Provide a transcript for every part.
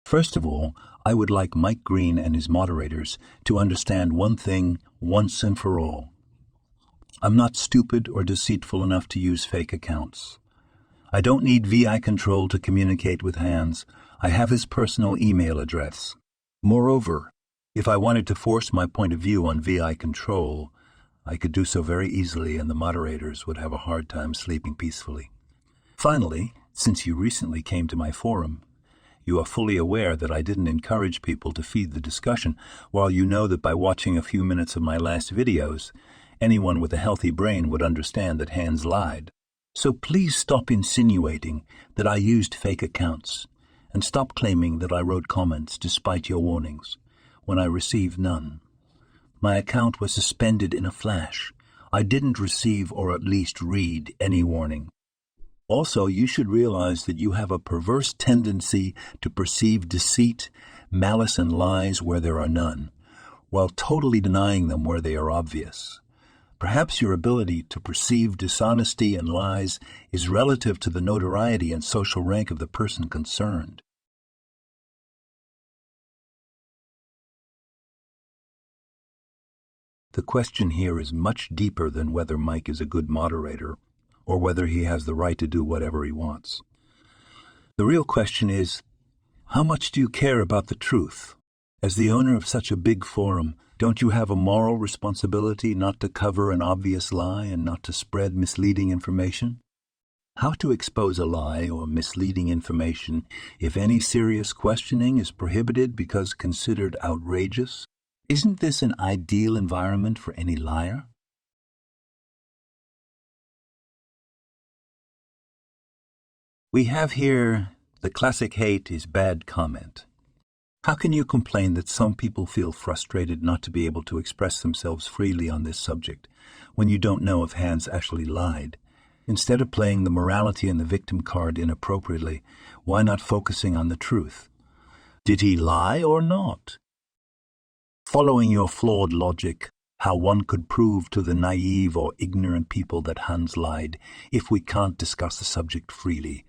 First of all, I would like Mike Green and his moderators to understand one thing once and for all. I'm not stupid or deceitful enough to use fake accounts. I don't need VI control to communicate with Hans. I have his personal email address. Moreover, if I wanted to force my point of view on VI control, I could do so very easily and the moderators would have a hard time sleeping peacefully. Finally, since you recently came to my forum, you are fully aware that I didn't encourage people to feed the discussion, while you know that by watching a few minutes of my last videos, anyone with a healthy brain would understand that Hans lied. So please stop insinuating that I used fake accounts, and stop claiming that I wrote comments despite your warnings, when I received none. My account was suspended in a flash. I didn't receive or at least read any warning. Also, you should realize that you have a perverse tendency to perceive deceit, malice, and lies where there are none, while totally denying them where they are obvious. Perhaps your ability to perceive dishonesty and lies is relative to the notoriety and social rank of the person concerned. The question here is much deeper than whether Mike is a good moderator or whether he has the right to do whatever he wants. The real question is, how much do you care about the truth? As the owner of such a big forum, don't you have a moral responsibility not to cover an obvious lie and not to spread misleading information? How to expose a lie or misleading information if any serious questioning is prohibited because considered outrageous? Isn't this an ideal environment for any liar? We have here the classic hate is bad comment. How can you complain that some people feel frustrated not to be able to express themselves freely on this subject when you don't know if Hans actually lied? Instead of playing the morality and the victim card inappropriately, why not focusing on the truth? Did he lie or not? Following your flawed logic, how one could prove to the naive or ignorant people that Hans lied if we can't discuss the subject freely.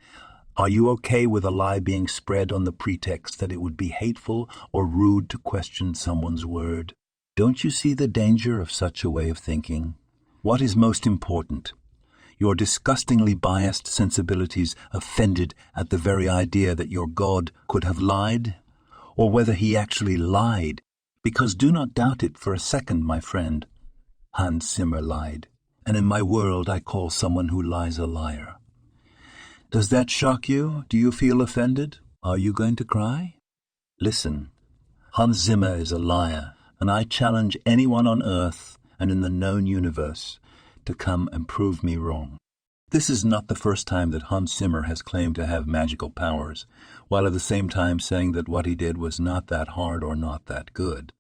Are you okay with a lie being spread on the pretext that it would be hateful or rude to question someone's word? Don't you see the danger of such a way of thinking? What is most important? Your disgustingly biased sensibilities offended at the very idea that your God could have lied? Or whether he actually lied? Because do not doubt it for a second, my friend. Hans Zimmer lied, and in my world I call someone who lies a liar. Does that shock you? Do you feel offended? Are you going to cry? Listen, Hans Zimmer is a liar, and I challenge anyone on earth and in the known universe to come and prove me wrong. This is not the first time that Hans Zimmer has claimed to have magical powers, while at the same time saying that what he did was not that hard or not that good.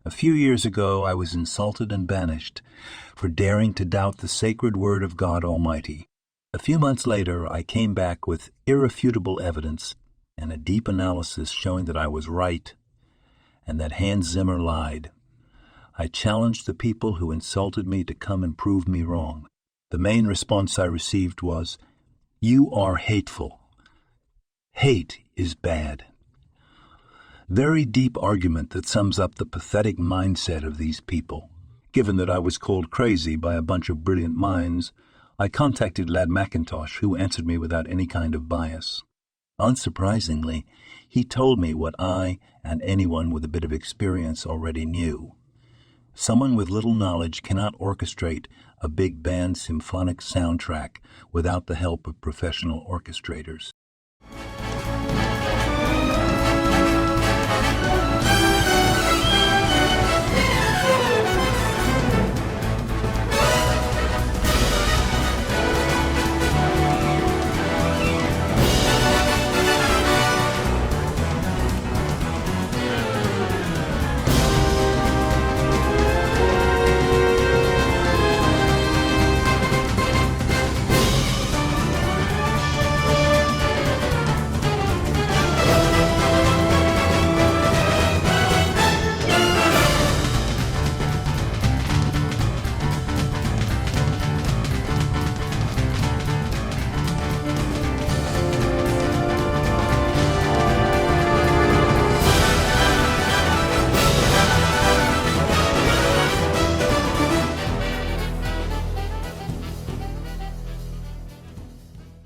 A few years ago I was insulted and banished for daring to doubt the sacred word of God Almighty. A few months later I came back with irrefutable evidence and a deep analysis showing that I was right and that Hans Zimmer lied. I challenged the people who insulted me to come and prove me wrong. The main response I received was, "You are hateful. Hate is bad." Very deep argument that sums up the pathetic mindset of these people. Given that I was called crazy by a bunch of brilliant minds, I contacted Lad McIntosh, who answered me without any kind of bias. Unsurprisingly, he told me what I and anyone with a bit of experience already knew. Someone with little knowledge cannot orchestrate a big band symphonic soundtrack without the help of professional orchestrators.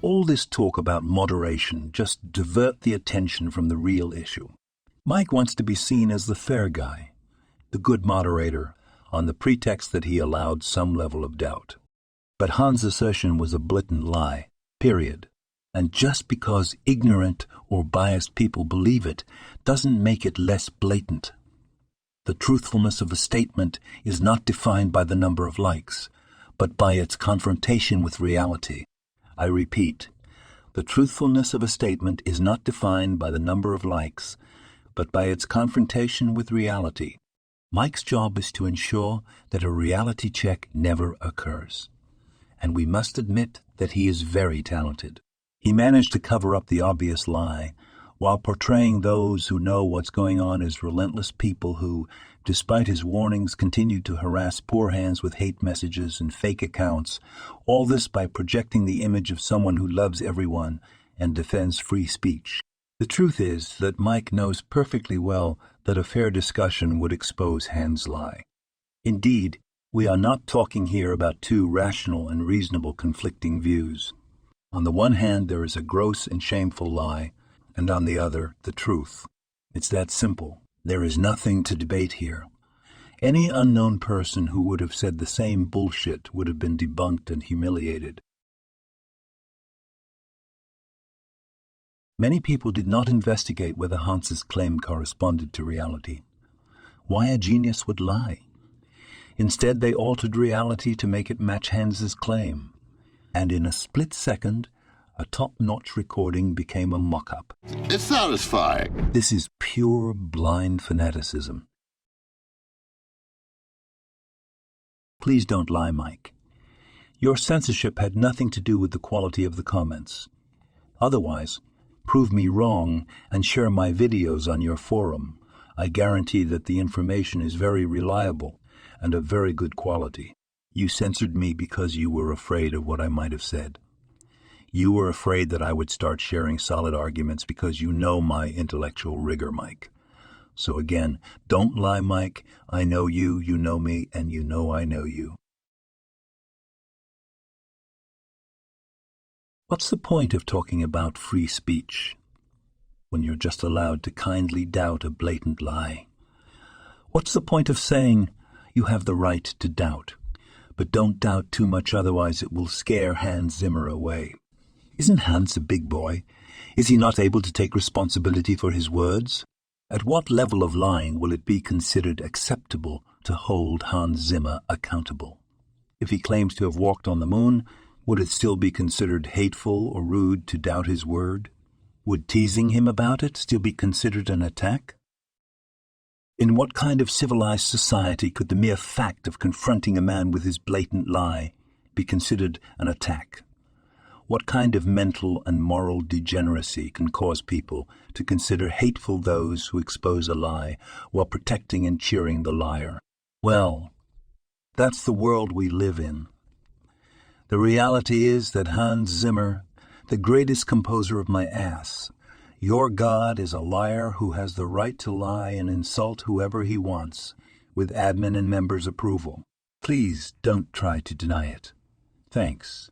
All this talk about moderation just divert the attention from the real issue. Mike wants to be seen as the fair guy, the good moderator, on the pretext that he allowed some level of doubt. But Hans' assertion was a blatant lie, period. And just because ignorant or biased people believe it doesn't make it less blatant. The truthfulness of a statement is not defined by the number of likes, but by its confrontation with reality. I repeat, the truthfulness of a statement is not defined by the number of likes, but by its confrontation with reality. Mike's job is to ensure that a reality check never occurs. And we must admit that he is very talented. He managed to cover up the obvious lie, while portraying those who know what's going on as relentless people who, despite his warnings, continued to harass poor hands with hate messages and fake accounts, all this by projecting the image of someone who loves everyone and defends free speech. The truth is that Mike knows perfectly well that a fair discussion would expose Hans' lie. Indeed, we are not talking here about two rational and reasonable conflicting views. On the one hand, there is a gross and shameful lie, and on the other, the truth. It's that simple. There is nothing to debate here. Any unknown person who would have said the same bullshit would have been debunked and humiliated. Many people did not investigate whether Hans's claim corresponded to reality. Why a genius would lie? Instead, they altered reality to make it match Hans's claim. And in a split second, a top-notch recording became a mock-up. It's satisfying. This is pure blind fanaticism. Please don't lie, Mike. Your censorship had nothing to do with the quality of the comments. Otherwise, prove me wrong and share my videos on your forum. I guarantee that the information is very reliable and of very good quality. You censored me because you were afraid of what I might have said. You were afraid that I would start sharing solid arguments because you know my intellectual rigor, Mike. So again, don't lie, Mike. I know you know me, and you know I know you. What's the point of talking about free speech when you're just allowed to kindly doubt a blatant lie? What's the point of saying you have the right to doubt, but don't doubt too much, otherwise it will scare Hans Zimmer away? Isn't Hans a big boy? Is he not able to take responsibility for his words? At what level of lying will it be considered acceptable to hold Hans Zimmer accountable? If he claims to have walked on the moon, would it still be considered hateful or rude to doubt his word? Would teasing him about it still be considered an attack? In what kind of civilized society could the mere fact of confronting a man with his blatant lie be considered an attack? What kind of mental and moral degeneracy can cause people to consider hateful those who expose a lie while protecting and cheering the liar? Well, that's the world we live in. The reality is that Hans Zimmer, the greatest composer of my ass, your God, is a liar who has the right to lie and insult whoever he wants, with admin and members' approval. Please don't try to deny it. Thanks.